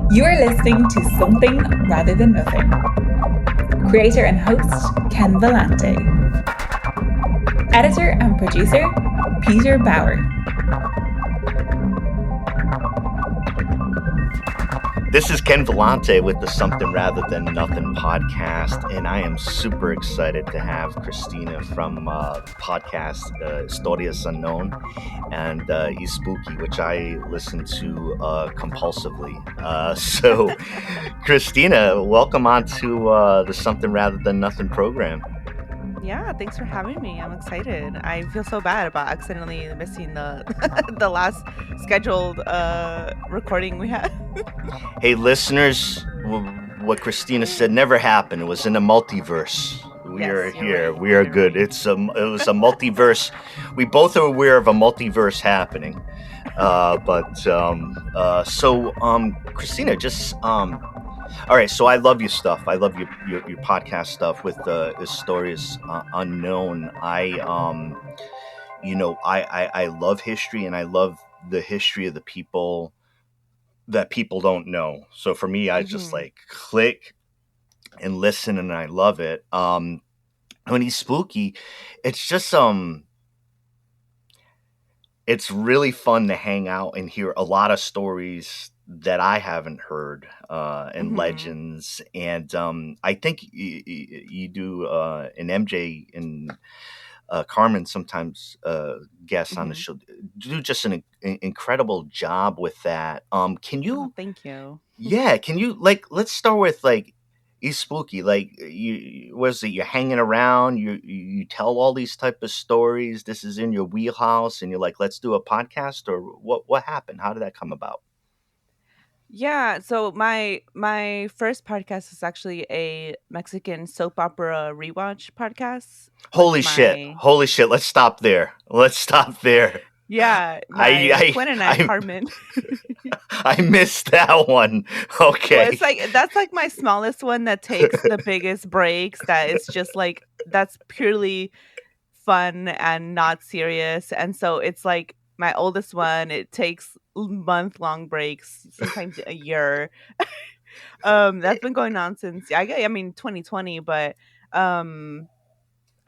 You are listening to Something Rather Than Nothing. Creator and host, Ken Vellante. Editor and producer, Peter Bauer. This is Ken Vellante with the Something Rather Than Nothing podcast, and I am super excited to have Cristina from the podcast Historias Unknown and Espooky, which I listen to compulsively. So, Cristina, welcome on to the Something Rather Than Nothing program. Yeah, thanks for having me. I'm excited. I feel so bad about accidentally missing the the last scheduled recording we had. Hey, listeners, what Cristina said never happened. It was in a multiverse. We are here. Right. We are good. It was a multiverse. We both are aware of a multiverse happening. Cristina, just all right. So I love your stuff. I love your podcast stuff with the Historias Unknown. I love history, and I love the history of the people that people don't know. So for me, I just like click and listen, and I love it. When he's spooky, it's just it's really fun to hang out and hear a lot of stories that I haven't heard and legends. And I think you do an MJ and Carmen sometimes guests on the show do just an incredible job with that. Can you? Oh, thank you. Yeah, can you let's start with He's spooky. You're hanging around, you tell all these type of stories. This is in your wheelhouse, and you're like, let's do a podcast, or what happened? How did that come about? Yeah, so my first podcast is actually a Mexican soap opera rewatch podcast. Holy shit! Let's stop there. Yeah, my twin and I, Carmen. I missed that one. Okay. Well, that's my smallest one that takes the biggest breaks. That is just that's purely fun and not serious. And so it's like my oldest one. It takes month-long breaks, sometimes a year. That's been going on since 2020, but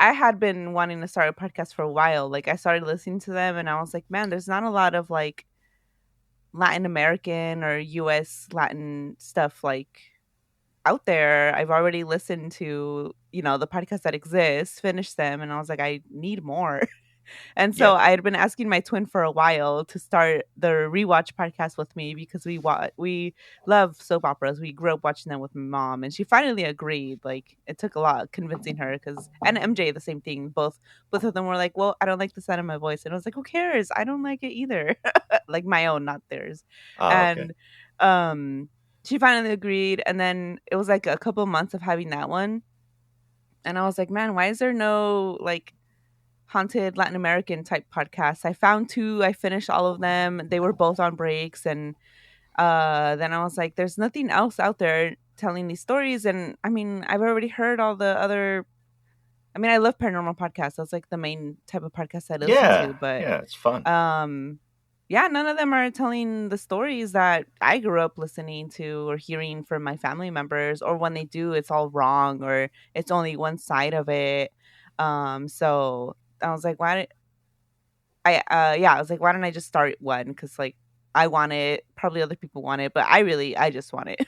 I had been wanting to start a podcast for a while. I started listening to them and I was like, man, there's not a lot of Latin American or US Latin stuff out there. I've already listened to, the podcasts that exist, finished them, and I was like, I need more. And so I had been asking my twin for a while to start the rewatch podcast with me because we love soap operas. We grew up watching them with my mom, and she finally agreed. It took a lot convincing her and MJ the same thing. Both of them were like, "Well, I don't like the sound of my voice," and I was like, "Who cares? I don't like it either." My own, not theirs. And she finally agreed, and then it was a couple months of having that one, and I was like, "Man, why is there no haunted Latin American type podcasts?" I found two. I finished all of them. They were both on breaks. And then I was like, there's nothing else out there telling these stories. And I mean, I've already heard all the other. I mean, I love paranormal podcasts. That's the main type of podcast I listen to. But yeah, it's fun. None of them are telling the stories that I grew up listening to or hearing from my family members. Or when they do, it's all wrong, or it's only one side of it. So I was like, why don't I just start one? Because I want it, probably other people want it, but I just want it.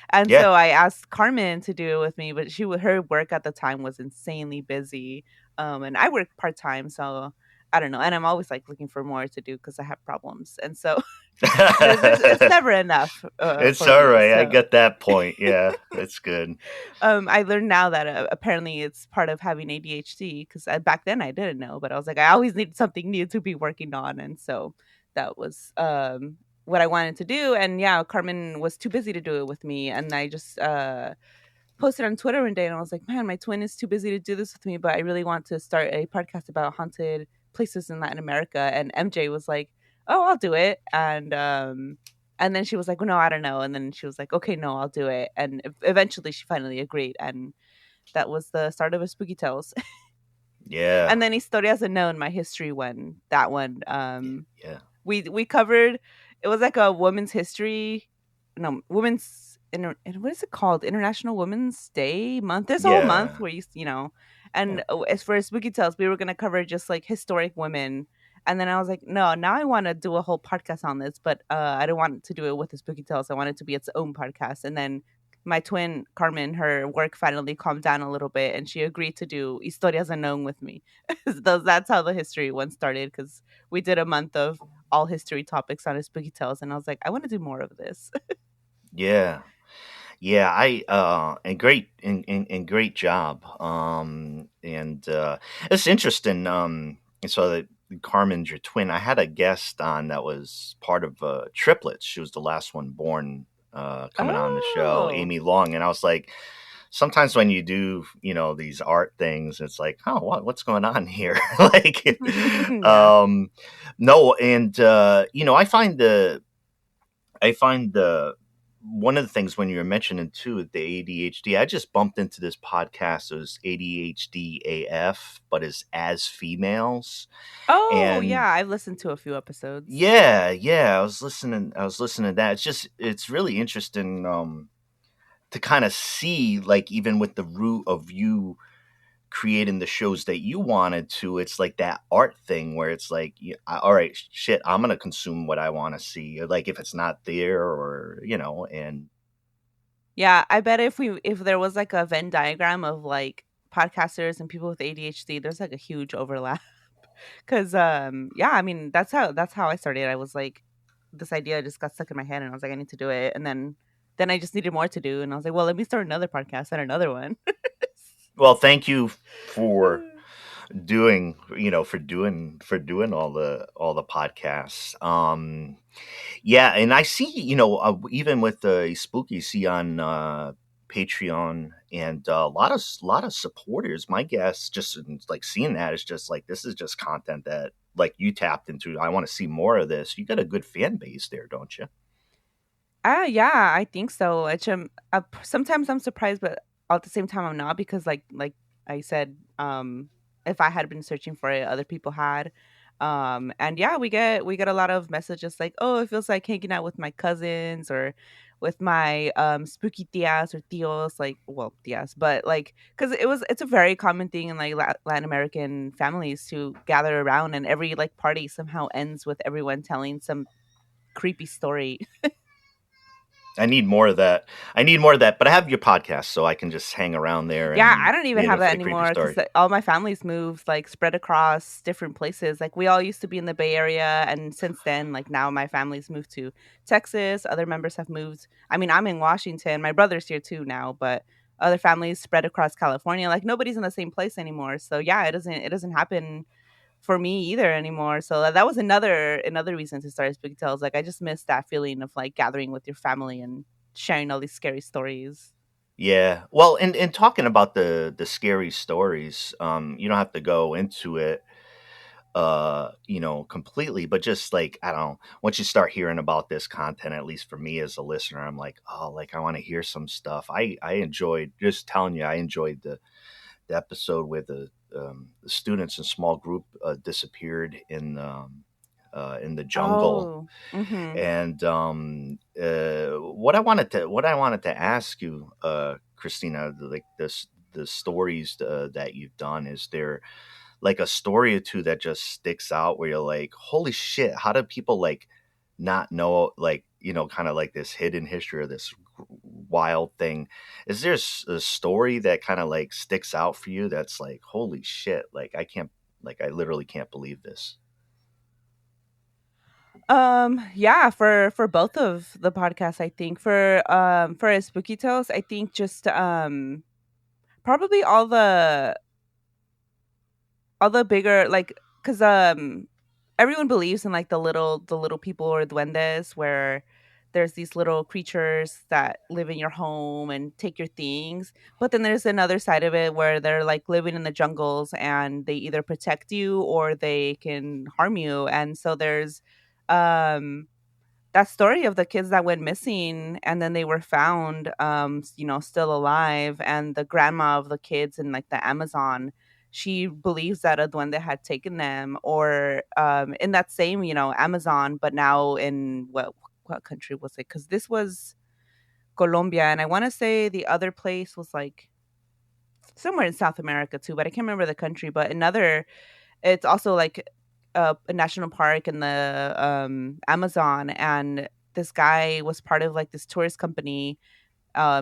And so I asked Carmen to do it with me, but her work at the time was insanely busy. And I work part-time, so I don't know. And I'm always looking for more to do because I have problems. And so it's never enough. It's all right. So. I get that point. Yeah, it's good. I learned now that apparently it's part of having ADHD, because back then I didn't know, but I was like, I always need something new to be working on. And so that was what I wanted to do. And yeah, Carmen was too busy to do it with me. And I just posted on Twitter one day and I was like, man, my twin is too busy to do this with me, but I really want to start a podcast about haunted places in Latin America. And MJ was like, oh, I'll do it. And then she was like, well, no, I don't know. And then she was like, okay, no, I'll do it. And eventually she finally agreed. And that was the start of Espooky Tales. Yeah. And then Historias Unknown, my history one, that one. We covered, it was a women's history no, what is it called? International Women's Day month. There's a whole month Yeah. where Yeah. and as for Spooky Tales, we were gonna cover just like historic women. And then I was like, no, now I want to do a whole podcast on this, but I don't want to do it with the Spooky Tales. I want it to be its own podcast. And then my twin Carmen, her work finally calmed down a little bit, and she agreed to do Historias Unknown with me. That's how the history one started, because we did a month of all history topics on Spooky Tales, and I was like, I want to do more of this. Yeah. Yeah, I and great job. And it's interesting. And so that Carmen's your twin. I had a guest on that was part of triplets. She was the last one born coming on the show, Oh, Amy Long, and I was like, sometimes when you do, these art things, it's like, oh, what's going on here? Like, yeah. no, and I find the one of the things when you were mentioning too the ADHD, I just bumped into this podcast. It was ADHD AF, but it's as females, Oh, and yeah. I've listened to a few episodes. yeah, I was listening to that. It's really interesting to kind of see, like, even with the root of you creating the shows that you wanted to, it's like that art thing where it's like, all right, shit, I'm gonna consume what I want to see, like if it's not there, or and Yeah, I bet if there was like a Venn diagram of like podcasters and people with ADHD, there's like a huge overlap. Cause yeah, I mean that's how I started. I was like, this idea just got stuck in my head, and I was like, I need to do it. And then I just needed more to do, and I was like, well, let me start another podcast and another one. well, thank you for doing all the podcasts. Yeah, and I see, even with the spooky, see on Patreon, and a lot of supporters. My guess, just in, like, seeing that, is just like, this is just content that, like, you tapped into. I want to see more of this. You got a good fan base there, don't you? Yeah, I think so. Sometimes I'm surprised, but at the same time I'm not, because like I said, if I had been searching for it, other people had. And yeah, we get a lot of messages like, oh, it feels like hanging out with my cousins, or with my spooky tias or tios, like, well, tias, but like, because it's a very common thing in like Latin American families to gather around, and every like party somehow ends with everyone telling some creepy story. I need more of that. But I have your podcast, so I can just hang around there Yeah, I and don't even be have there for that the creepy anymore, because story. all my family's moved, like, spread across different places. Like, we all used to be in the Bay Area, and since then, like, now my family's moved to Texas. Other members have moved. I mean, I'm in Washington. My brother's here too now, but other families spread across California. Like, nobody's in the same place anymore. So yeah, it doesn't happen for me either anymore. So that was another reason to start Spooky Tales. Like, I just miss that feeling of like gathering with your family and sharing all these scary stories. Yeah. Well, and talking about the scary stories, you don't have to go into it completely, but just like, I don't know, once you start hearing about this content, at least for me as a listener, I'm like, oh, like, I want to hear some stuff. I enjoyed, just telling you, I enjoyed the episode where the students in small group disappeared in the jungle. Oh, mm-hmm. And what I wanted to ask you, Christina, like, the stories that you've done, is there like a story or two that just sticks out where you're like, holy shit, how do people, like, not know, like, kind of like this hidden history or this wild thing? Is there a story that kind of like sticks out for you that's like, holy shit, like, I literally can't believe this? Yeah, for both of the podcasts, I think for Spooky Tales, I think just probably all the bigger, like, cuz everyone believes in like the little people, or duendes, where there's these little creatures that live in your home and take your things. But then there's another side of it where they're like living in the jungles, and they either protect you or they can harm you. And so there's um that story of the kids that went missing, and then they were found still alive, and the grandma of the kids in like the Amazon, she believes that a duende had taken them, or in that same Amazon, but now in what country was it? Because this was Colombia, and I want to say the other place was like somewhere in South America too, but I can't remember the country. But another, it's also like a national park in the Amazon, and this guy was part of like this tourist company,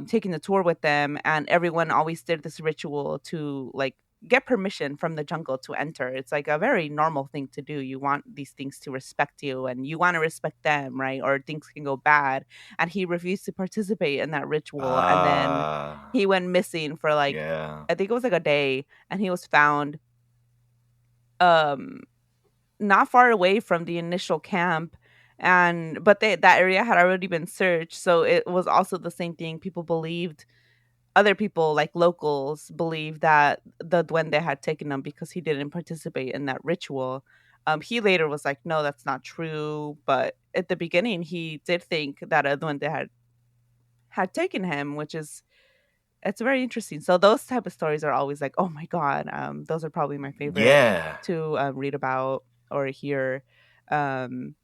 taking the tour with them, and everyone always did this ritual to like get permission from the jungle to enter. It's like a very normal thing to do. You want these things to respect you, and you want to respect them, right? Or things can go bad. And he refused to participate in that ritual, and then Ah, he went missing for like, yeah. I think it was like a day, and he was found um not far away from the initial camp. And but that area had already been searched, so it was also the same thing. People believed, other people like locals believed that the duende had taken him because he didn't participate in that ritual. He later was like, no, that's not true, but at the beginning he did think that a duende had taken him, which is, it's very interesting. So those type of stories are always like, oh my god, those are probably my favorite Yeah. to read about or hear. um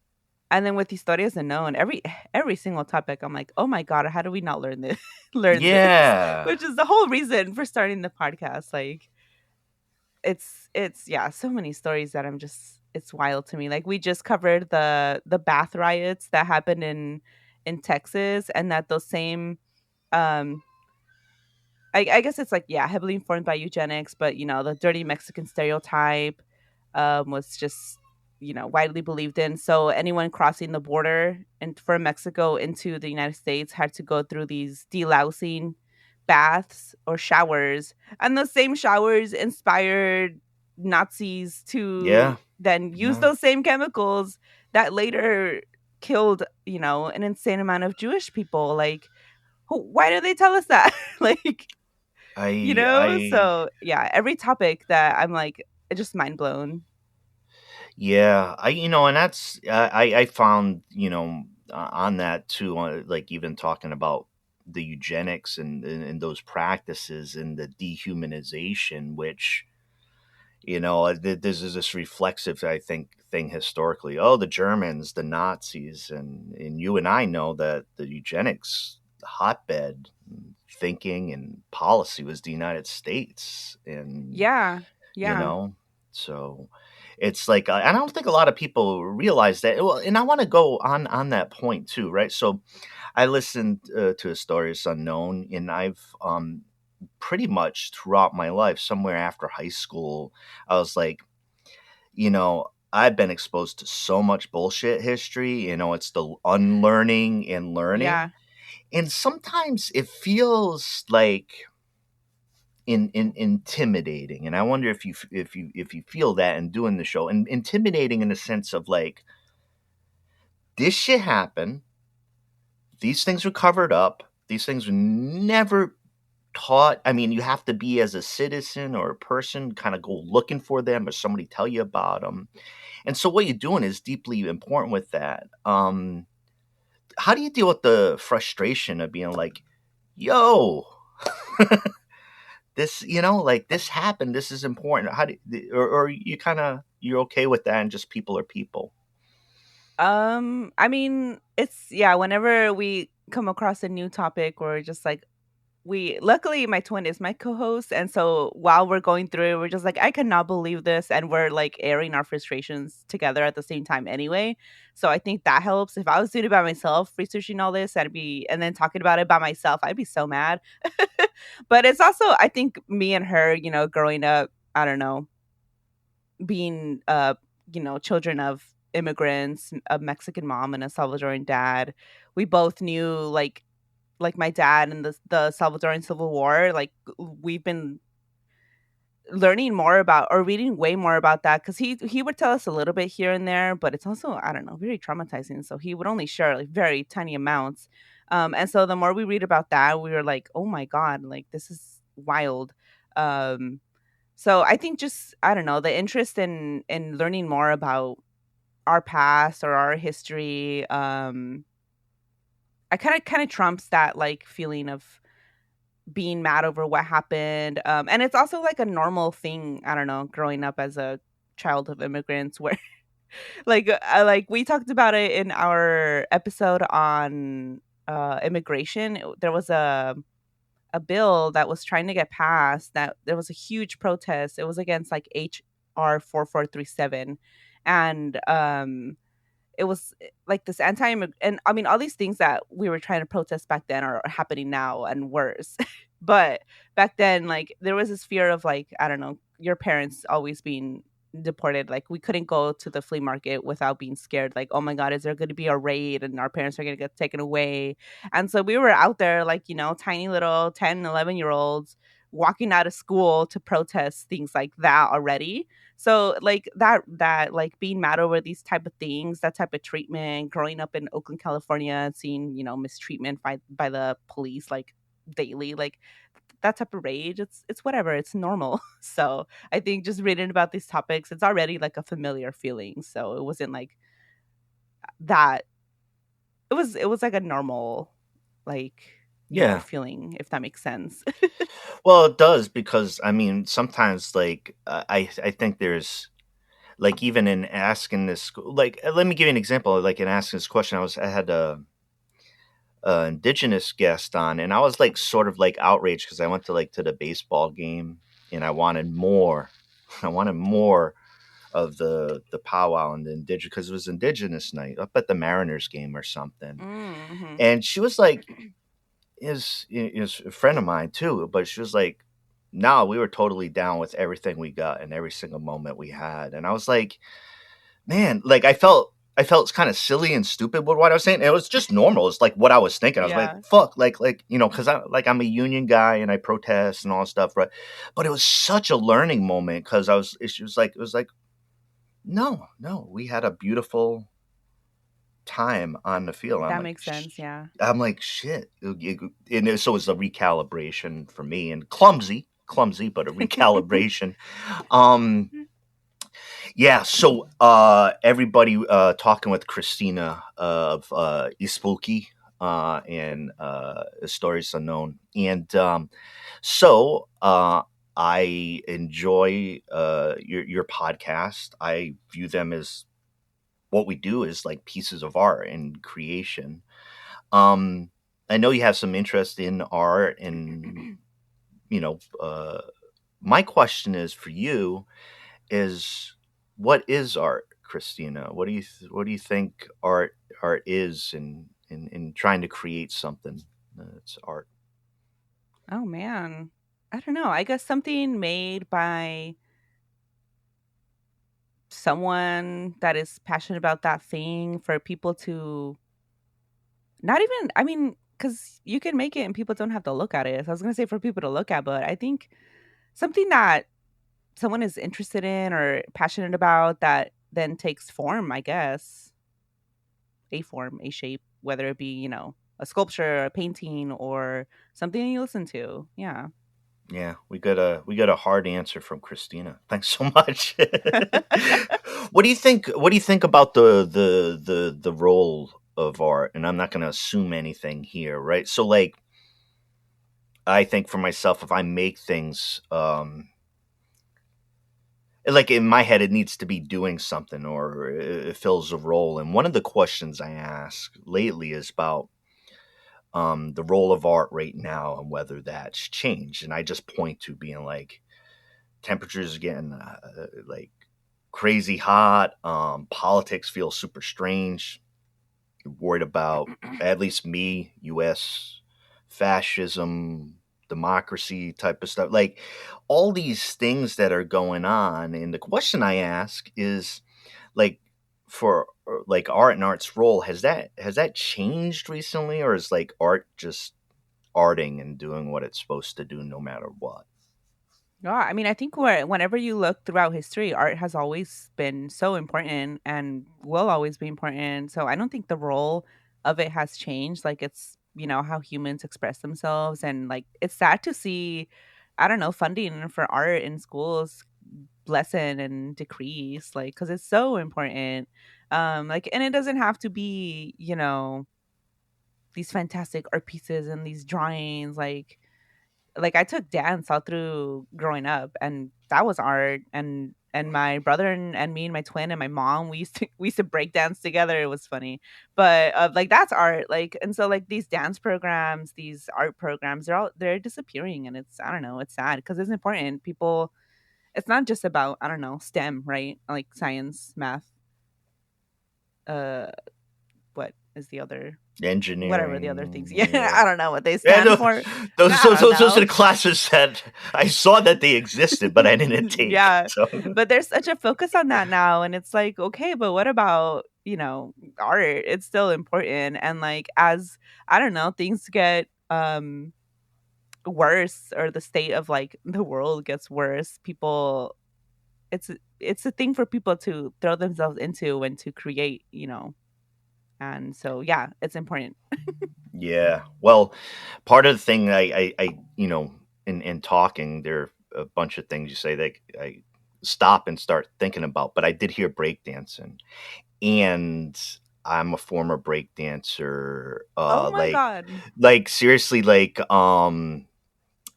and then with Historias Unknown, every single topic, I'm like, oh my god, how do we not learn this? Learn this, Yeah. which is the whole reason for starting the podcast. Like, it's yeah, so many stories that I'm just, it's wild to me. Like we just covered the bath riots that happened in Texas, and that those same um I guess it's like, yeah, heavily informed by eugenics, but the dirty Mexican stereotype was just widely believed in. So anyone crossing the border and from Mexico into the United States had to go through these delousing baths or showers, and those same showers inspired Nazis Yeah. to then use No. those same chemicals that later killed an insane amount of Jewish people. Like, why do they tell us that? Like, I so yeah, every topic that I'm like, just mind blown. Yeah, and that's I found on that too, like even talking about the eugenics and those practices and the dehumanization, which there's this reflexive, I think, thing historically. Oh, the Germans, the Nazis, and you and I know that the eugenics hotbed thinking and policy was the United States, and Yeah, you yeah, know so it's like I don't think a lot of people realize that. Well, and I want to go on that point too, right? So I listened to Historias Unknown, and I've pretty much throughout my life, somewhere after high school, I was like, I've been exposed to so much bullshit history. It's the unlearning and learning, yeah. and sometimes it feels like intimidating. And I wonder if you feel that in doing the show, and intimidating in the sense of like, this shit happened, these things were covered up, these things were never taught. I mean, you have to be, as a citizen or a person, kind of go looking for them or somebody tell you about them. And so what you're doing is deeply important with that. How do you deal with the frustration of being like, yo, this, like, this happened, this is important? How do or you kind of, you're okay with that, and just people are people? I mean, it's, yeah, whenever we come across a new topic, or just like, we luckily my twin is my co-host, and so while we're going through it, we're just like, I cannot believe this, and we're like airing our frustrations together at the same time anyway. So I think that helps. If I was doing it by myself, researching all this, and then talking about it by myself, I'd be so mad. But it's also, I think, me and her, growing up, I don't know, being children of immigrants, a Mexican mom and a Salvadoran dad. We both knew, like my dad in the Salvadoran Civil War. Like, we've been learning more about, or reading way more about that, because he would tell us a little bit here and there, but it's also, I don't know, very traumatizing. So he would only share like very tiny amounts. And so the more we read about that, we were like, oh my god, like, this is wild. um so I think, just, I don't know, the interest in learning more about our past or our history, I kind of trumps that like feeling of being mad over what happened. And it's also like a normal thing, I don't know, growing up as a child of immigrants, where like we talked about it in our episode on immigration. There was a bill that was trying to get passed, that there was a huge protest. It was against like HR 4437, and it was like this anti, and I mean all these things that we were trying to protest back then are happening now and worse. But back then, like, there was this fear of, like, I don't know, your parents always being deported. Like, we couldn't go to the flea market without being scared, like, oh my god, is there going to be a raid and our parents are going to get taken away. And so we were out there, like, tiny little 10, 11 year olds walking out of school to protest things like that already. So like that like being mad over these type of things, that type of treatment, growing up in Oakland, California, and seeing, mistreatment by the police like daily, like that type of rage, it's whatever, it's normal. So I think just reading about these topics, it's already like a familiar feeling. So it wasn't like that. It was like a normal, like, Yeah. feeling, if that makes sense. Well, it does because I mean sometimes like I think there's like even in asking this like let me give you an example. Like in asking this question, I had a indigenous guest on, and I was like sort of like outraged because I went to the baseball game and I wanted more. I wanted more of the powwow and the indigenous because it was indigenous night up at the Mariners game or something. Mm-hmm. And she was like, is a friend of mine too, but she was like, no, we were totally down with everything we got and every single moment we had. And I was like, man, like I felt kind of silly and stupid with what I was saying. It was just normal. It's like what I was thinking. I was like, Yeah. fuck, because I'm a union guy and I protest and all that stuff, right? But it was such a learning moment because it was like, no, we had a beautiful time on the field. I'm That like, makes sense. Yeah. I'm like, shit. So it was a recalibration for me and clumsy, but a recalibration. Um, Yeah, so everybody talking with Cristina of Espooky and Historias Unknown. And I enjoy your podcast. I view them as what we do is like pieces of art and creation. Um, I know you have some interest in art, and you know, my question is for you is what is art, Christina? What do you think art is in trying to create something that's art? Oh man. I don't know. I guess something made by someone that is passionate about that thing, for people to not even, I mean, cuz you can make it and people don't have to look at it. So I was going to say for people to look at, but I think something that someone is interested in or passionate about that then takes form, I guess. A form, a shape, whether it be, a sculpture, a painting, or something you listen to. Yeah. Yeah, we got a hard answer from Christina. Thanks so much. What do you think? What do you think about the role of art? And I'm not going to assume anything here, right? So, like, I think for myself, if I make things, like in my head, it needs to be doing something or it fills a role. And one of the questions I ask lately is about the role of art right now and whether that's changed. And I just point to being like temperatures getting like crazy hot. Politics feel super strange. Worried about at least me, U.S. fascism, democracy type of stuff. Like all these things that are going on. And the question I ask is like for like art and art's role, has that changed recently, or is like art just arting and doing what it's supposed to do no matter what? Yeah, I mean, I think whenever you look throughout history, art has always been so important and will always be important. So I don't think the role of it has changed. Like, it's, how humans express themselves. And like, it's sad to see, I don't know, funding for art in schools lessen and decrease, like, because it's so important. Like, and it doesn't have to be, these fantastic art pieces and these drawings. Like I took dance all through growing up, and that was art. And and my brother and me and my twin and my mom, we used to break dance together. It was funny. But like that's art. Like, and so like these dance programs, these art programs, they're disappearing, and it's, I don't know, it's sad because it's important. People, it's not just about, I don't know, STEM, right? Like science, math, uh what is the other, whatever the other things. Engineering. Yeah, I don't know what they Yeah, stand for. those, I those, don't those are know. the classes that I saw that they existed, but I didn't take. Yeah. So. But there's such a focus on that now, and it's like, okay, but what about, art? It's still important. And like, as, I don't know, things get worse, or the state of like the world gets worse, people, it's a thing for people to throw themselves into and to create, and so yeah, it's important. Yeah. Well, part of the thing I in talking, there are a bunch of things you say that I stop and start thinking about. But I did hear breakdancing, and I'm a former breakdancer. Oh my god. Like seriously, like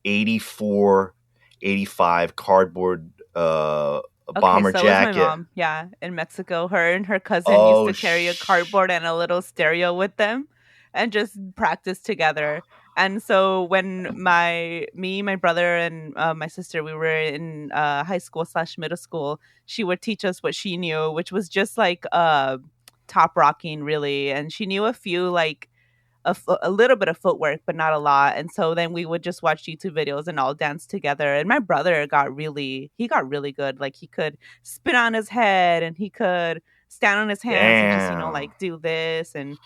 84, 85 cardboard Okay, bomber so was my jacket. mom. Yeah, in Mexico, her and her cousin used Oh, to carry a cardboard and a little stereo with them, and just practice together. And so when my brother, and my sister, we were in high school / middle school, she would teach us what she knew, which was just like top rocking, really. And she knew a few like a little bit of footwork, but not a lot. And so then we would just watch YouTube videos and all dance together. And my brother got really good. Like he could spin on his head, and he could stand on his hands and just, damn. like do this. And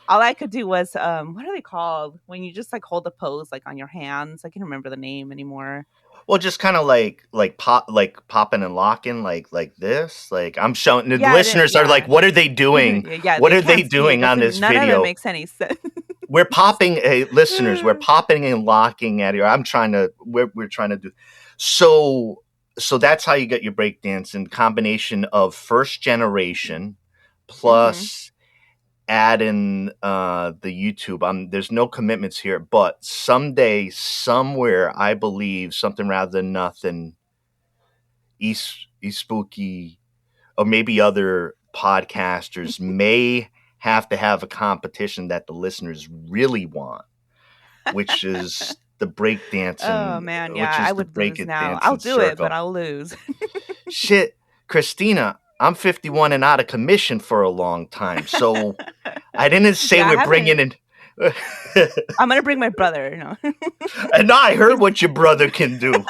all I could do was, what are they called when you just like hold the pose like on your hands? I can't remember the name anymore. Well, just kind of like popping and locking like this. Like I'm showing the Yeah, listeners are like, what are they doing? Yeah, What are they can't see it. doing on this None of it video? makes any sense. We're popping, listeners. We're popping and locking at you. We're trying to do. So that's how you get your breakdance, in combination of first generation plus add in the YouTube. There's no commitments here, but someday, somewhere, I believe something rather than nothing, Espooky, or maybe other podcasters may have to have a competition that the listeners really want, which is the breakdancing. Oh man, yeah, I would lose now. I'll do circle. it, but I'll lose. Shit, Cristina, I'm 51 and out of commission for a long time, so I didn't say we're bringing in. I'm gonna bring my brother. No. And I heard what your brother can do.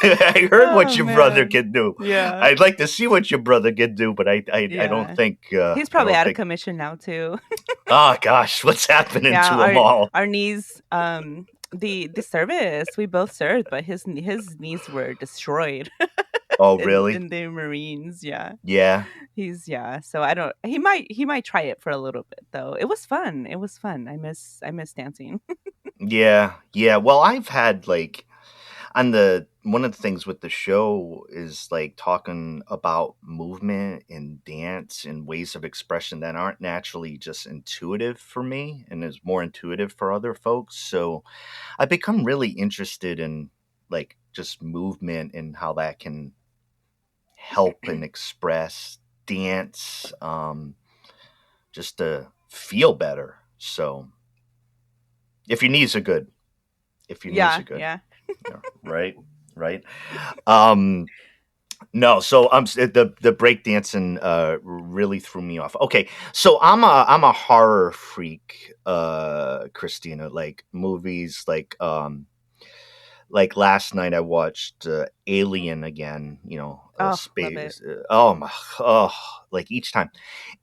I heard what your brother can do. Yeah, I'd like to see what your brother can do, but I don't think he's probably out of commission now too. Oh gosh, what's happening to them all? Our knees, the service we both served, but his knees were destroyed. Oh really? In the Marines, yeah. Yeah. So I don't. He might try it for a little bit though. It was fun. I miss dancing. Yeah. Well, I've had like. One of the things with the show is like talking about movement and dance and ways of expression that aren't naturally just intuitive for me and is more intuitive for other folks. So I've become really interested in like just movement and how that can help and express dance, just to feel better. So if your knees are good, Yeah. Yeah, right. No, so the breakdancing really threw me off. Okay, so I'm a horror freak, Cristina. Like movies, like last night I watched Alien again. Space. Like each time.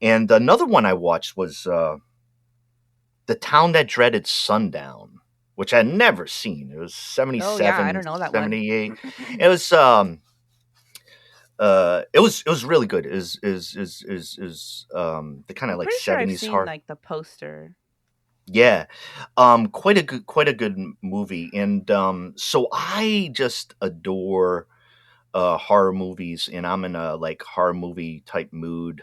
And another one I watched was The Town That Dreaded Sundown, which I had never seen. It was 77, Oh yeah, I don't know that 78. one. It was it was really good. Is the kind of like 70s sure horror, like the poster. Yeah. Quite a good movie. And so I just adore horror movies, and I'm in a like horror movie type mood.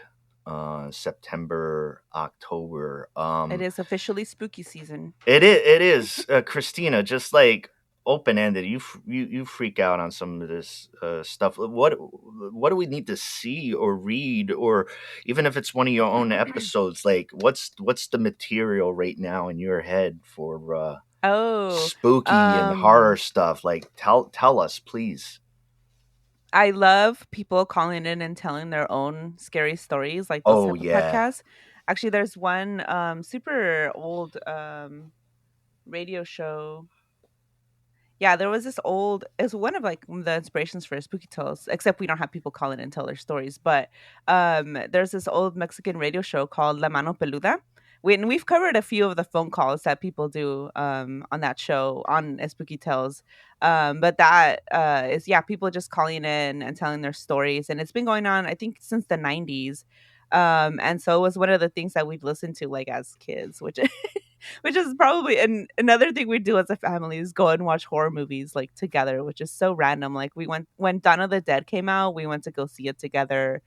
September, October. It is officially spooky season. It is, Cristina, just like open-ended. You freak out on some of this stuff. What do we need to see or read, or even if it's one of your own episodes, like what's the material right now in your head for Oh, spooky and horror stuff? Like tell us, please. I love people calling in and telling their own scary stories, like those Oh type of yeah. podcasts. Actually, there's one super old radio show. Yeah, there was this old. It's one of like the inspirations for Spooky Tales, except we don't have people calling in and tell their stories. But there's this old Mexican radio show called La Mano Peluda. And we've covered a few of the phone calls that people do on that show on Spooky Tales. But that is, yeah, people just calling in and telling their stories. And it's been going on, I think, since the 90s. And so it was one of the things that we've listened to like as kids, which which is probably and another thing we do as a family is go and watch horror movies like together, which is so random. Like we went when Dawn of the Dead came out, we went to go see it together.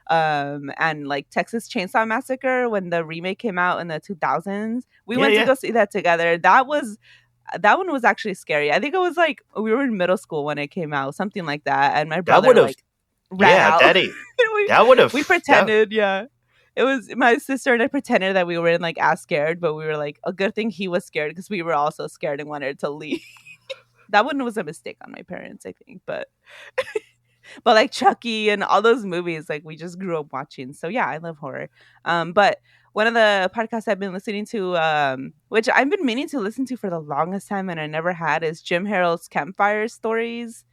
And like Texas Chainsaw Massacre, when the remake came out in the 2000s, we went to go see that together. That one was actually scary. I think it was like we were in middle school when it came out, something like that. And my brother like ran out. We pretended, yeah. It was my sister and I pretended that we were in like as scared, but we were like, a good thing he was scared because we were also scared and wanted to leave. That one was a mistake on my parents, I think, but like Chucky and all those movies, like we just grew up watching. So yeah, I love horror. But one of the podcasts I've been listening to, which I've been meaning to listen to for the longest time and I never had, is Jim Harrell's Campfire Stories.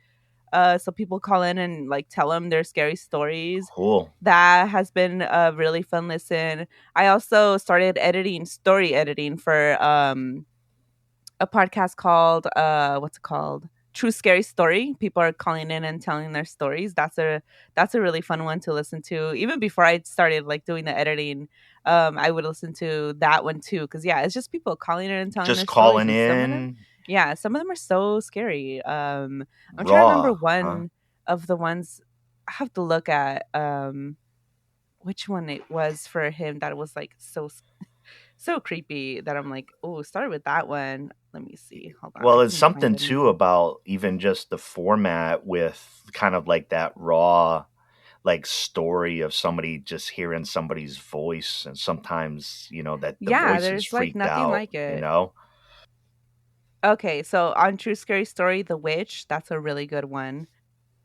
So people call in and like tell them their scary stories. Cool. That has been a really fun listen. I also started story editing for a podcast called what's it called? True Scary Story. People are calling in and telling their stories. That's a really fun one to listen to. Even before I started like doing the editing, I would listen to that one too. Because yeah, it's just people calling in and telling just their calling stories. Some of them are so scary. I'm trying to remember one of the ones. I have to look at which one it was for him that was like so creepy that I'm like, oh, start with that one. Let me see. Hold on. Well, it's something too about even just the format with kind of like that raw like story of somebody just hearing somebody's voice, and sometimes that the voice is freaked like nothing out, like it. Okay, so on True Scary Story, The Witch, that's a really good one.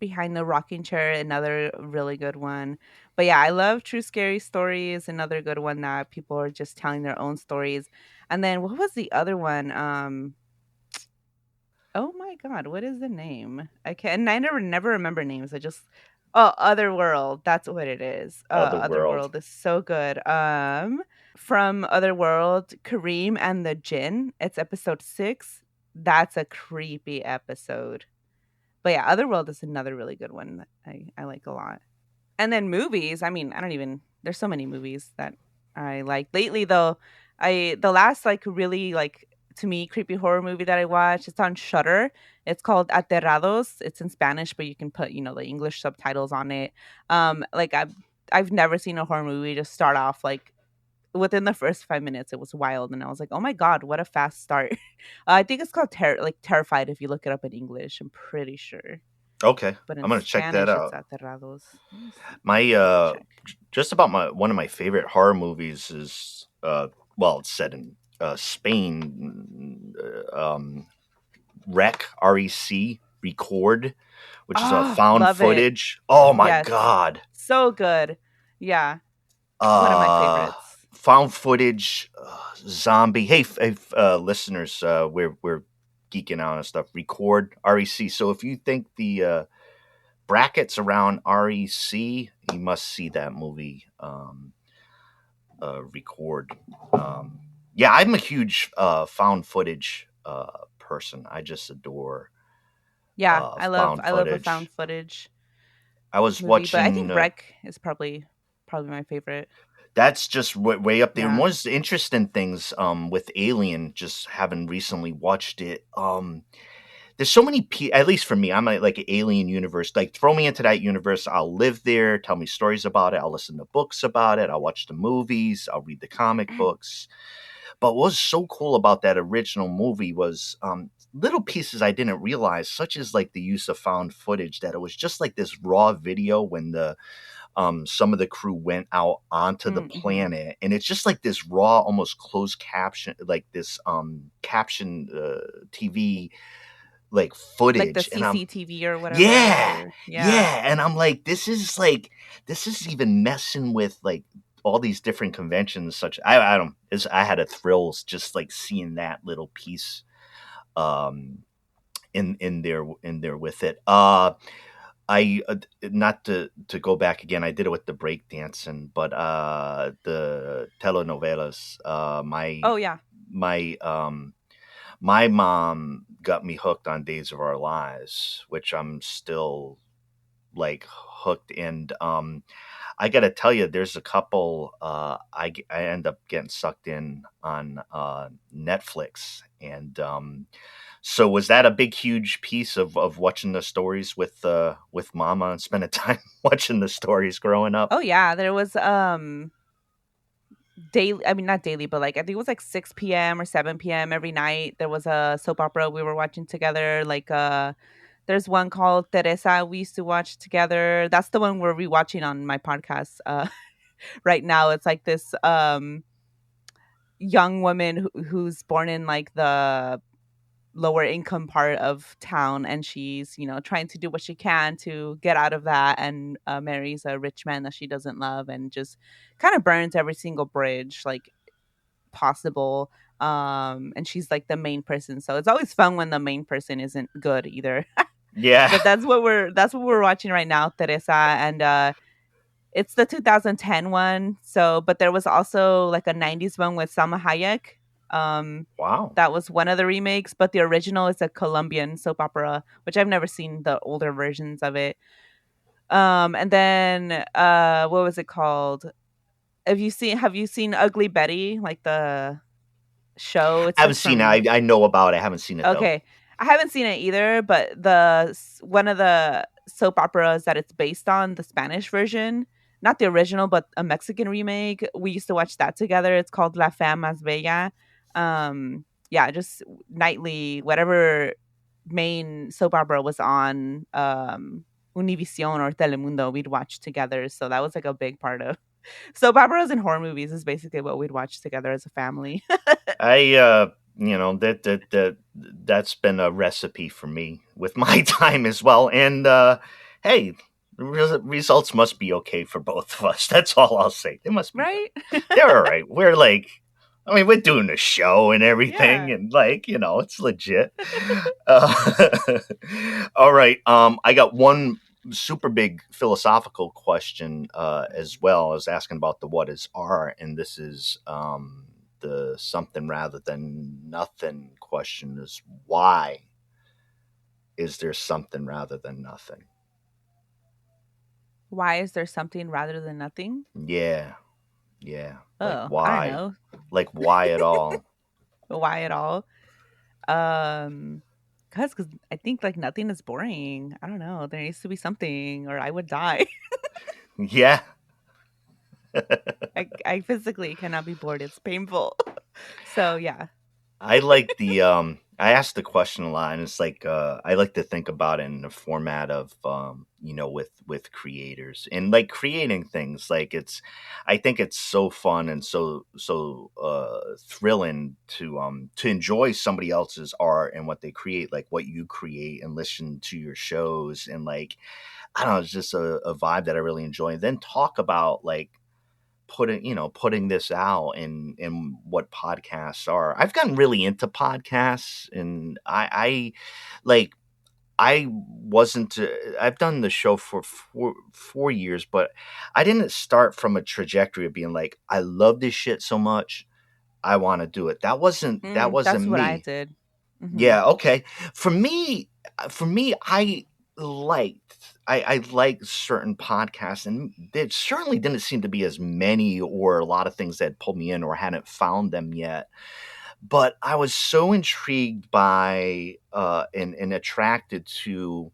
Behind the Rocking Chair, another really good one. But yeah, I love True Scary Stories, another good one that people are just telling their own stories. And then what was the other one? Oh my god, what is the name? I never remember names. Otherworld. That's what it is. Otherworld is so good. From Otherworld, Kareem and the Jinn. It's episode 6. That's a creepy episode. But yeah, Otherworld is another really good one that I like a lot. And then movies. I mean, there's so many movies that I like. Lately though, the last like really like to me creepy horror movie that I watched, it's on Shudder. It's called Aterrados. It's in Spanish, but you can put, the English subtitles on it. Like I've never seen a horror movie just start off like within the first 5 minutes, it was wild, and I was like, "Oh my god, what a fast start!" I think it's called Terrified. If you look it up in English, I'm pretty sure. Okay, But I'm gonna check that out. It's Aterrados. My just about one of my favorite horror movies is it's set in Spain. REC, Record, which is a found footage. Oh my god, so good! Yeah, one of my favorites. Found footage, zombie. Hey, listeners, we're geeking out and stuff. Record, REC. So if you think the brackets around REC, you must see that movie. Record. I'm a huge found footage person. I just adore. I love a found footage. I was movie, watching, but I think Rec is probably my favorite. That's just way up there. And one of the interesting things with Alien, just having recently watched it, there's so many at least for me, I'm like an Alien universe. Like, throw me into that universe, I'll live there, tell me stories about it, I'll listen to books about it, I'll watch the movies, I'll read the comic books. But what was so cool about that original movie was little pieces I didn't realize, such as like the use of found footage, that it was just like this raw video when the some of the crew went out onto the planet, and it's just like this raw, almost closed caption, like this caption TV like footage, like the and I'm CCTV or whatever. yeah, Yeah. and I'm like, this is even messing with like all these different conventions. Such I don't, I had a thrill just like seeing that little piece in there with it. I not to go back again. I did it with the breakdancing, but the telenovelas. Oh yeah. My mom got me hooked on Days of Our Lives, which I'm still like hooked. And I got to tell you, there's a couple I end up getting sucked in on Netflix, and so was that a big, huge piece of watching the stories with Mama and spending time watching the stories growing up? Oh yeah, there was daily, I mean not daily, but like I think it was like 6 p.m. or 7 p.m. every night. There was a soap opera we were watching together. Like there's one called Teresa we used to watch together. That's the one we're rewatching on my podcast right now. It's like this young woman who's born in like the lower income part of town, and she's, you know, trying to do what she can to get out of that, and marries a rich man that she doesn't love, and just kind of burns every single bridge like possible. And she's like the main person, so it's always fun when the main person isn't good either. Yeah. But that's what we're watching right now, Teresa. And it's the 2010 one. So, but there was also like a 90s one with Salma Hayek. Wow. That was one of the remakes, but the original is a Colombian soap opera, which I've never seen the older versions of it. And then what was it called? Have you seen Ugly Betty, like the show? It's I haven't like seen from it. I know about it. I haven't seen it though. Okay. I haven't seen it either, but one of the soap operas that it's based on, the Spanish version, not the original, but a Mexican remake. We used to watch that together. It's called La Femme Más Bella. Yeah, just nightly, whatever main soap opera was on Univision or Telemundo, we'd watch together. So that was like a big part of soap operas and horror movies, is basically what we'd watch together as a family. I you know, that's been a recipe for me with my time as well. And hey, results must be okay for both of us. That's all I'll say. They must be Right? They're all right. We're like, I mean, we're doing a show and everything, Yeah. and like, you know, it's legit. All right. I got one super big philosophical question as well. I was asking about the what is art, and this is the something rather than nothing question is, why is there something rather than nothing? Why is there something rather than nothing? Yeah. Like Oh, why? I don't know. Like why at all? Why at all? Cause I think like nothing is boring. I don't know. There needs to be something, or I would die. Yeah. I physically cannot be bored. It's painful. So yeah. I like the I ask the question a lot, and it's like I like to think about it in the format of you know, with creators and like creating things. Like I think it's so fun and so thrilling to enjoy somebody else's art and what they create, like what you create, and listen to your shows, and like, I don't know, it's just a vibe that I really enjoy. And then talk about like putting this out in what podcasts are. I've gotten really into podcasts, and I wasn't I've done the show for 4 years, but I didn't start from a trajectory of being like, I love this shit so much, I want to do it. That wasn't That's what I me. did. Yeah, okay. For me, I liked certain podcasts, and there certainly didn't seem to be as many or a lot of things that pulled me in, or hadn't found them yet. But I was so intrigued by and attracted to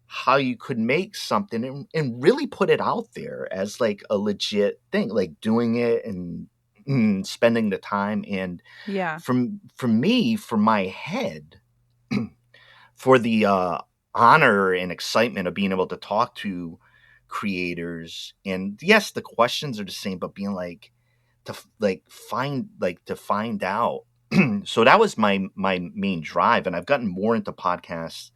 how you could make something and really put it out there as like a legit thing, like doing it and spending the time. And Yeah. for me, for my head, for the honor and excitement of being able to talk to creators. And yes, the questions are the same, but being like to find out. So that was my main drive, and I've gotten more into podcasts,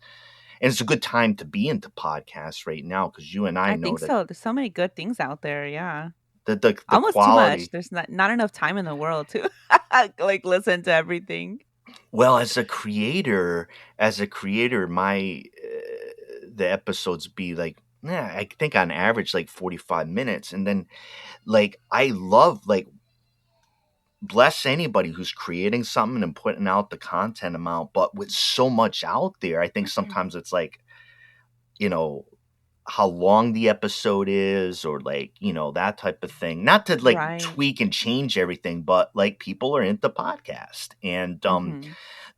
and it's a good time to be into podcasts right now because you and I I know think that so. There's so many good things out there. Yeah. the Almost too much. quality. There's not enough time in the world to like listen to everything. Well, as a creator, my the episodes be like, yeah, I think on average like 45 minutes, and then like I love like bless anybody who's creating something and putting out the content amount, but with so much out there, I think sometimes it's like, you know, how long the episode is or like, that type of thing. Not to like Right. tweak and change everything, but like people are into podcast and Hmm.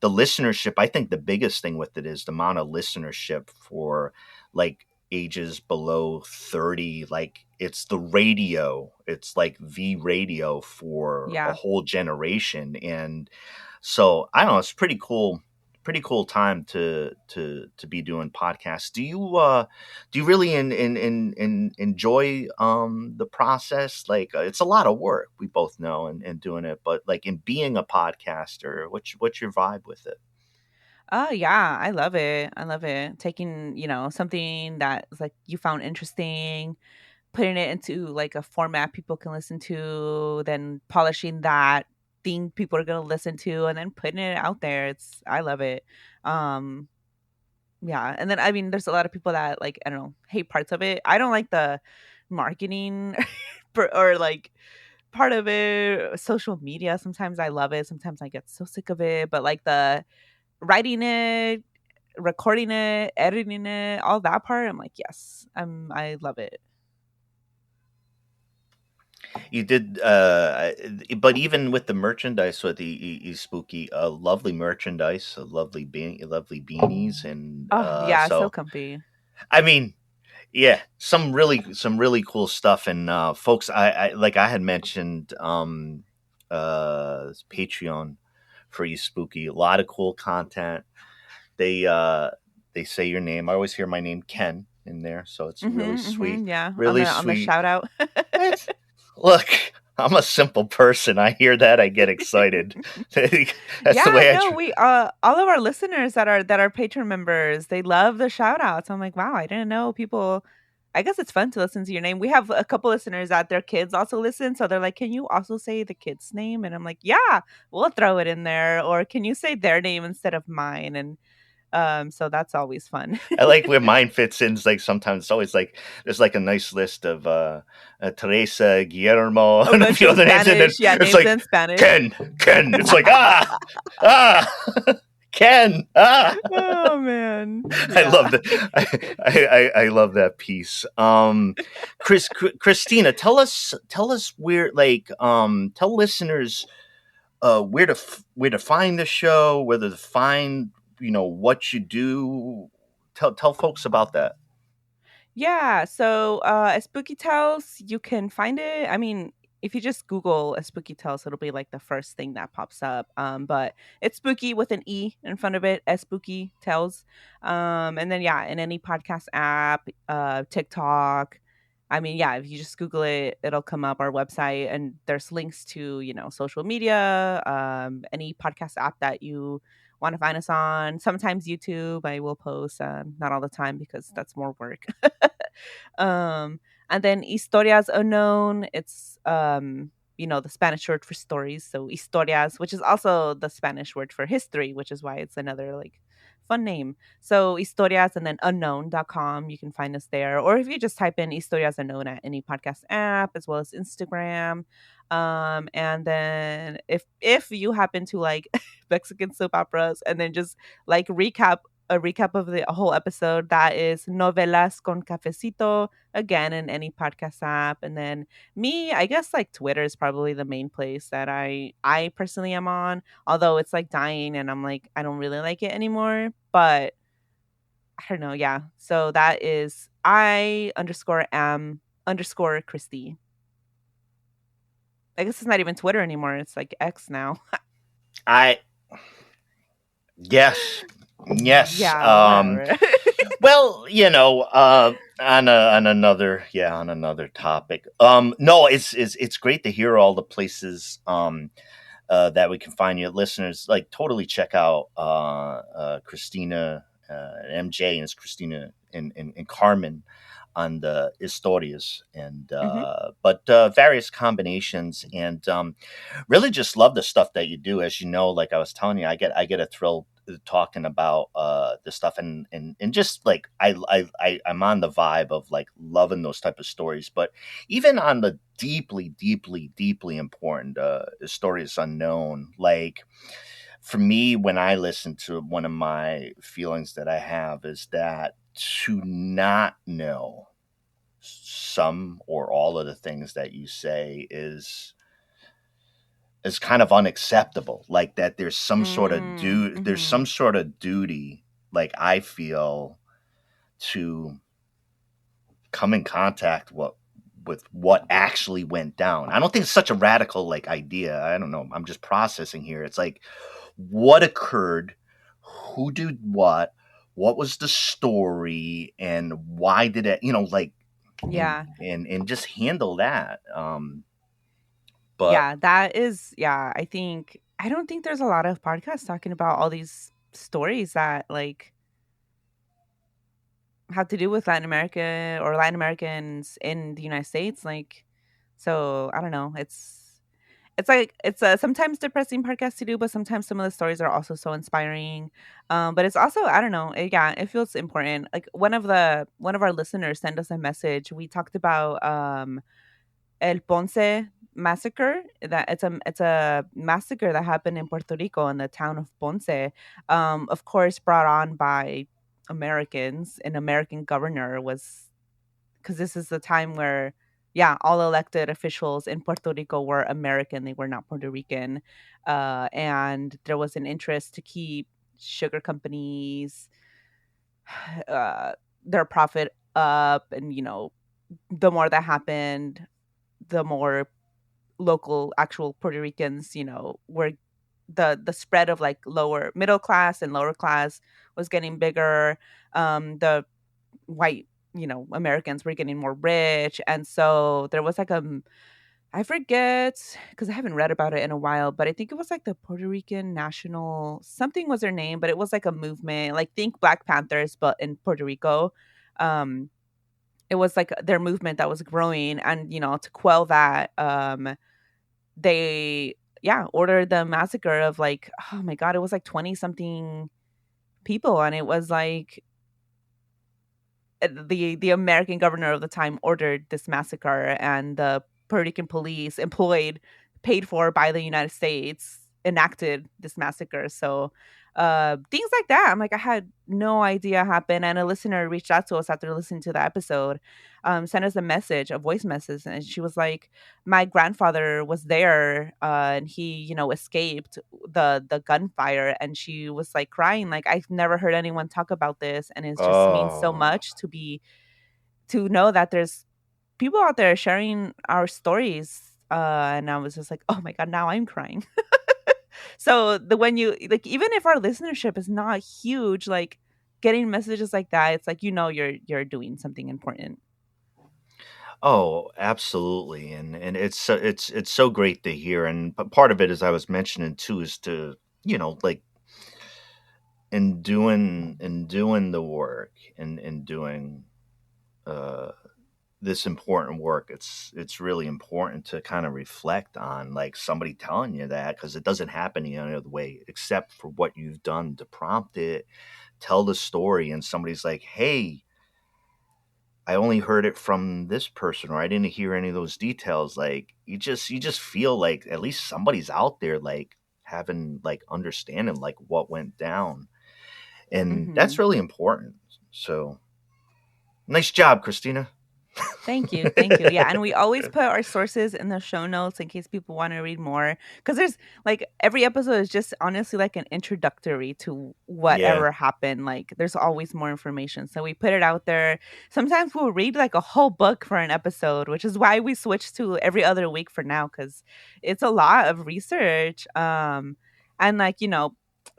the listenership. I think the biggest thing with it is the amount of listenership for like ages below 30. Like it's like the radio for a Yeah. whole generation. And so I don't know, it's pretty cool time to be doing podcasts. Do you really enjoy the process? Like it's a lot of work, we both know, and doing it, but like in being a podcaster, what's your vibe with it? Oh yeah, I love it. I love it. Taking, something that is like you found interesting, putting it into like a format people can listen to, then polishing that thing people are gonna listen to, and then putting it out there. I love it. Um, yeah, and then I mean, there's a lot of people that like I don't know hate parts of it. I don't like the marketing or like part of it. Social media. Sometimes I love it. Sometimes I get so sick of it. But like the writing it, recording it, editing it, all that part, I'm like, yes, I love it. You did, but even with the merchandise with the spooky, lovely merchandise, lovely beanies, and Oh yeah, so so comfy. I mean, yeah, some really cool stuff. And folks, I like I had mentioned Patreon for you spooky. A lot of cool content. They uh they say your name. I always hear my name Ken in there, so it's really Mm-hmm, sweet. mm-hmm, yeah, on Really the sweet. shout out. It's, look, I'm a simple person. I hear that, I get excited. That's the Yeah, way I no, we all of our listeners that are patron members, they love the shout outs. I'm like, wow, I didn't know people. I guess it's fun to listen to your name. We have a couple listeners that their kids also listen, so they're like, "Can you also say the kid's name?" And I'm like, "Yeah, we'll throw it in there." Or can you say their name instead of mine? And so that's always fun. I like where mine fits in. It's like sometimes it's always like there's like a nice list of Teresa, Guillermo, A and a bunch few of other names, and then Spanish, yeah, it's names like in Spanish. Ken. It's like ah, Ken. Oh man, I yeah. love that. I love that piece. Christina, tell us where like tell listeners where to find the show, whether to find what you do. Tell folks about that. Yeah, so Spooky Tales, you can find it. I mean, if you just Google Spooky Tales, it'll be like the first thing that pops up. But it's spooky with an E in front of it, Spooky Tales. And then yeah, in any podcast app, TikTok. I mean, yeah, if you just Google it, it'll come up our website, and there's links to social media, any podcast app that you want to find us on. Sometimes YouTube, I will post, not all the time because that's more work. um, and then Historias Unknown, it's the Spanish word for stories. So Historias, which is also the Spanish word for history, which is why it's another like fun name. So Historias and then unknown.com, you can find us there. Or if you just type in Historias Unknown at any podcast app as well as Instagram. And then if you happen to like Mexican soap operas and then just like a recap of the whole episode, that is Novelas con Cafecito, again in any podcast app. And then me, I guess like Twitter is probably the main place that I personally am on, although it's like dying and I'm like I don't really like it anymore. But I don't know, yeah. So that is I underscore am underscore Christy. I guess it's not even Twitter anymore. It's like X now. I Yes. Yes. Yeah, whatever. Well, on another topic. No, it's great to hear all the places that we can find you, listeners. Like, totally check out Christina, MJ, and it's Christina and Carmen on the Historias, and Hmm. but various combinations, and really just love the stuff that you do. As you know, like I was telling you, I get a thrill talking about the stuff, and just like I'm on the vibe of like loving those type of stories, but even on the deeply important stories unknown, like for me, when I listen to, one of my feelings that I have is that to not know some or all of the things that you say is kind of unacceptable. Like that there's Mm-hmm. some sort of duty, like I feel, to come in contact with what actually went down. I don't think it's such a radical like idea. I don't know. I'm just processing here. It's like what occurred, who did what was the story, and why did it, like, Yeah. and just handle that. But Yeah, that is, yeah, I don't think there's a lot of podcasts talking about all these stories that like have to do with Latin America or Latin Americans in the United States. Like, so I don't know. It's like it's a sometimes depressing podcast to do, but sometimes some of the stories are also so inspiring. But it's also, I don't know. Yeah, it feels important. Like one of our listeners sent us a message. We talked about El Ponce massacre. That it's a massacre that happened in Puerto Rico in the town of Ponce. Of course, brought on by Americans. An American governor was, because this is the time where, yeah, all elected officials in Puerto Rico were American. They were not Puerto Rican, and there was an interest to keep sugar companies uh, their profit up, and the more that happened, the more local actual Puerto Ricans, were the spread of like lower middle class and lower class was getting bigger. The white, Americans were getting more rich, and so there was like I forget because I haven't read about it in a while, but I think it was like the Puerto Rican National something was their name, but it was like a movement, like think Black Panthers, but in Puerto Rico. Um, it was like their movement that was growing, and to quell that, they ordered the massacre of like, oh my god, it was like 20 something people, and it was like the American governor of the time ordered this massacre, and the Puerto Rican police employed, paid for by the United States, enacted this massacre. So things like that, I'm like, I had no idea happened. And a listener reached out to us after listening to the episode, sent us a message, a voice message, and she was like, my grandfather was there, and he escaped the gunfire, and she was like crying, like, I've never heard anyone talk about this, and it just means so oh, much to know that there's people out there sharing our stories. And I was just like, oh my god, now I'm crying. So the when you like, even if our listenership is not huge, like getting messages like that, it's like, you're doing something important. oh, absolutely, and it's so great to hear, and but part of it, as I was mentioning too, is to, like, in doing the work, and doing uh this important work, it's really important to kind of reflect on like somebody telling you that, because it doesn't happen any other way except for what you've done to prompt it, tell the story, and somebody's like, hey, I only heard it from this person, or I didn't hear any of those details. Like, you just feel like at least somebody's out there, like, having like understanding like what went down, and that's Hmm. really important. So nice job, Christina. Thank you. Thank you. Yeah. And we always put our sources in the show notes in case people want to read more. Because there's like every episode is just honestly like an introductory to Yeah. whatever happened. Like there's always more information. So we put it out there. Sometimes we'll read like a whole book for an episode, which is why we switched to every other week for now, because it's a lot of research. And like,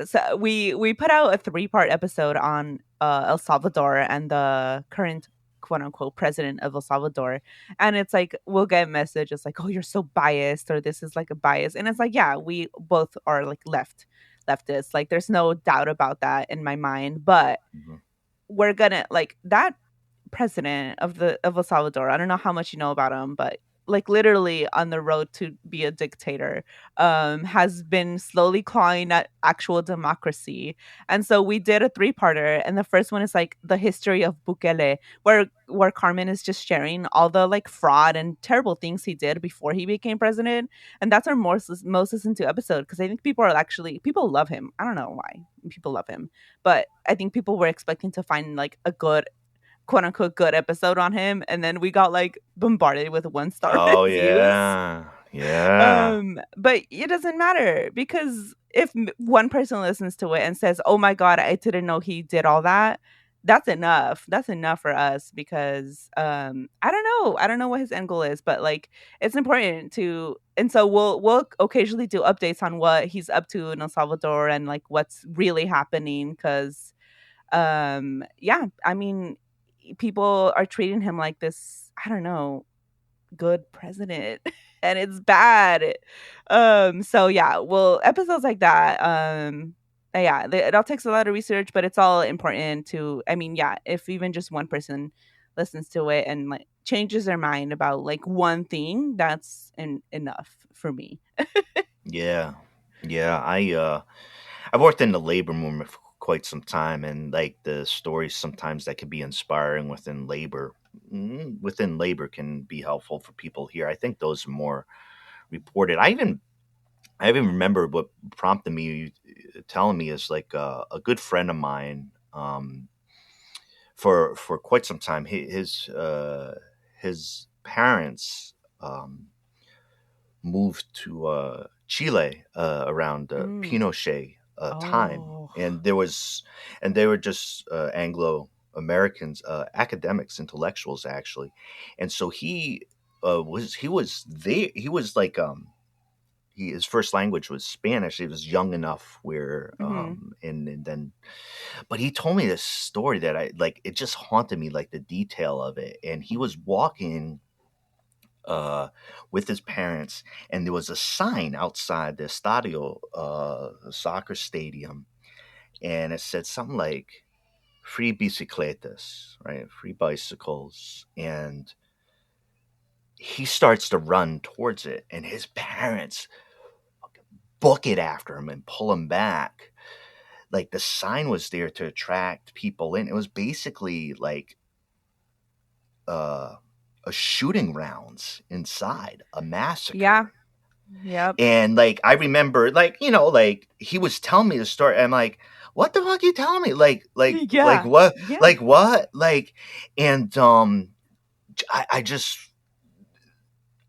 So we put out a 3-part episode on El Salvador and the current quote unquote president of El Salvador, and it's like we'll get messages like, "Oh, you're so biased," or "This is like a bias," and it's like, yeah, we both are like leftists. Like, there's no doubt about that in my mind, but Mhm. we're gonna like that president of El Salvador. I don't know how much you know about him, but like literally on the road to be a dictator, has been slowly clawing at actual democracy. And so we did a 3-parter, and the first one is like the history of Bukele, where Carmen is just sharing all the like fraud and terrible things he did before he became president. And that's our most listened to episode, because I think people love him. I don't know why people love him, but I think people were expecting to find like a good quote unquote good episode on him, and then we got like bombarded with 1-star Oh reviews. yeah. But it doesn't matter, because if one person listens to it and says, "Oh my god, I didn't know he did all that," that's enough. That's enough for us, because I don't know what his end goal is, but like it's important to. And so we'll occasionally do updates on what he's up to in El Salvador and like what's really happening, because yeah, I mean, people are treating him like this, I don't know, good president, and it's bad. So yeah, well, episodes like that, yeah, it all takes a lot of research, but it's all important to, I mean, yeah, if even just one person listens to it and like changes their mind about like one thing, that's enough for me. Yeah. I've worked in the labor movement for quite some time, and like the stories sometimes that can be inspiring within labor can be helpful for people here. I think those are more reported. I even remember what prompted me telling me is like a good friend of mine, for quite some time. His parents moved to Chile around Mm. Pinochet time, Oh. and they were just Anglo Americans, academics, intellectuals actually, and so he was there. He was like his first language was Spanish. He was young enough where Hmm. and then, but he told me this story that I like. It just haunted me, like the detail of it. And he was walking uh, with his parents, and there was a sign outside the estadio, soccer stadium, and it said something like "free bicicletas," right? Free bicycles. And he starts to run towards it, and his parents book it after him and pull him back. Like the sign was there to attract people in. It was basically like uh, a shooting rounds inside, a Yeah. massacre. Yep. And like I remember, like like he was telling me the story. I'm like, what the fuck are you telling me? Like Yeah. what? Yeah. Like what? Like, and I just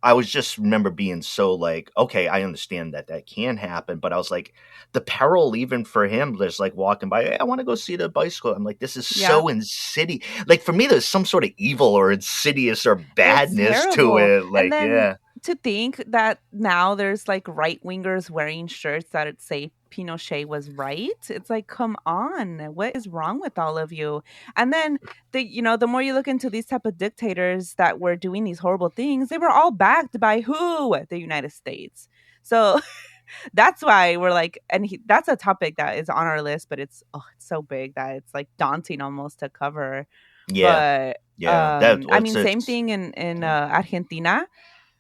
I was just remember being so like, okay, I understand that that can happen, but I was like, the peril even for him, just like walking by, hey, I want to go see the bicycle. I'm like, this is Yep. so insidious. Like for me, there's some sort of evil or insidious or It's badness to terrible. it. And Like, then yeah, to think that now there's like right wingers wearing shirts that it say Pinochet was right. It's like, come on, what is wrong with all of you? And then the more you look into these type of dictators that were doing these horrible things, they were all backed by who? The United States. So that's why we're like, and that's a topic that is on our list, but it's so big that it's like daunting almost to cover. yeah, But yeah. That I what's mean, same it's thing in yeah. Argentina.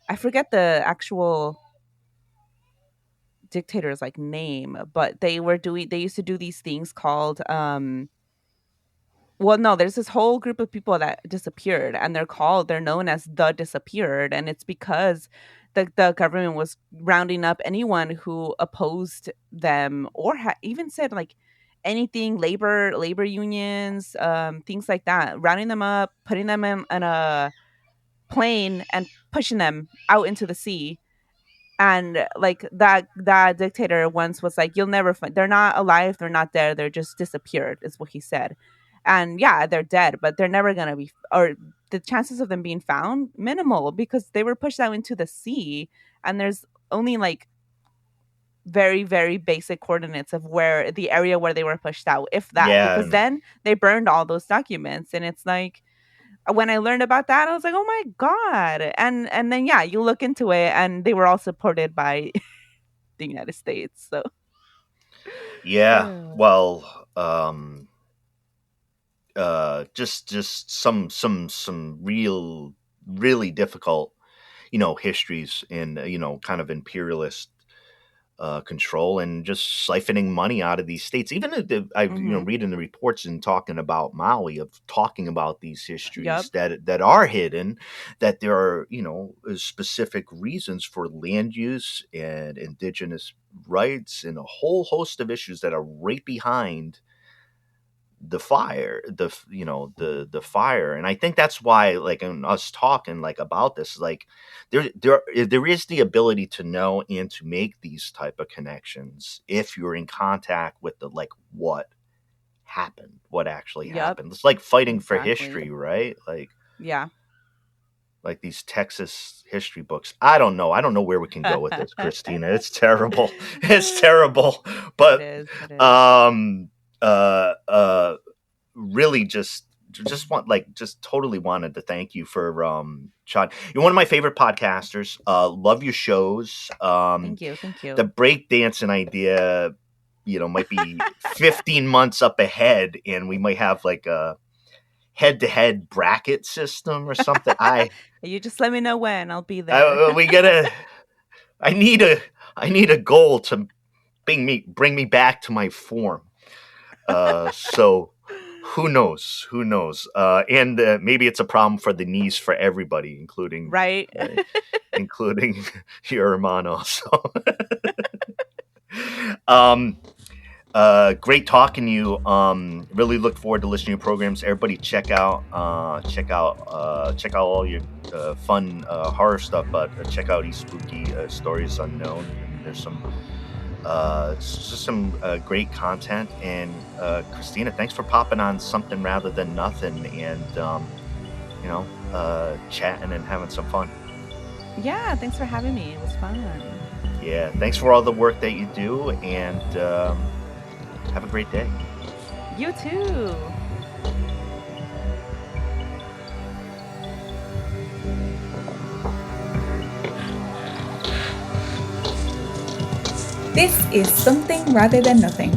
I forget the actual dictator's like name, but they used to do these things called well, no, there's this whole group of people that disappeared, and they're known as the disappeared, and it's because the government was rounding up anyone who opposed them or even said like anything labor unions, things like that, rounding them up, putting them in a plane and pushing them out into the sea. And like that dictator once was like, you'll never find, they're not alive, they're not there, they're just disappeared, is what he said. And yeah, they're dead, but they're never gonna be, or the chances of them being found minimal, because they were pushed out into the sea, and there's only like very, very basic coordinates of where the area where they were pushed out, if that, because Yeah. then they burned all those documents. And it's like, when I learned about that, I was like, oh my God. And then, yeah, you look into it and they were all supported by the United States. So, Yeah. uh, Well, just some real really difficult, histories in, kind of imperialist control and just siphoning money out of these states. Even I've mhm. reading the reports and talking about Maui, of talking about these histories Yep. that are hidden, that there are specific reasons for land use and indigenous rights and a whole host of issues that are right behind the fire, the fire. And I think that's why, like, in us talking like about this, like, there is the ability to know and to make these type of connections if you're in contact with the, like, what happened, what actually Yep. happened. It's like fighting for Exactly. history, right? Yeah. Like these Texas history books. I don't know where we can go with this, Christina. It's terrible. It's terrible. It But is. It is. um really just totally wanted to thank you for Sean. You're one of my favorite podcasters. Love your shows. Thank you. Thank The you. break dancing idea, might be 15 months up ahead, and we might have like a head-to-head bracket system or something. You just let me know when. I'll be there. We gotta I need a goal to bring me back to my form. So who knows? Who knows? And maybe it's a problem for the knees for everybody, including Right? including your hermano. So, um, great talking to you. Really look forward to listening to your programs. Everybody, check out all your fun horror stuff. But check out Espooky Stories Unknown. And there's it's just some great content. And Cristina, thanks for popping on Something Rather Than Nothing, and chatting and having some fun. Yeah. Thanks for having me. It was fun. Yeah, thanks for all the work that you do, and have a great day. You too. This is Something Rather Than Nothing.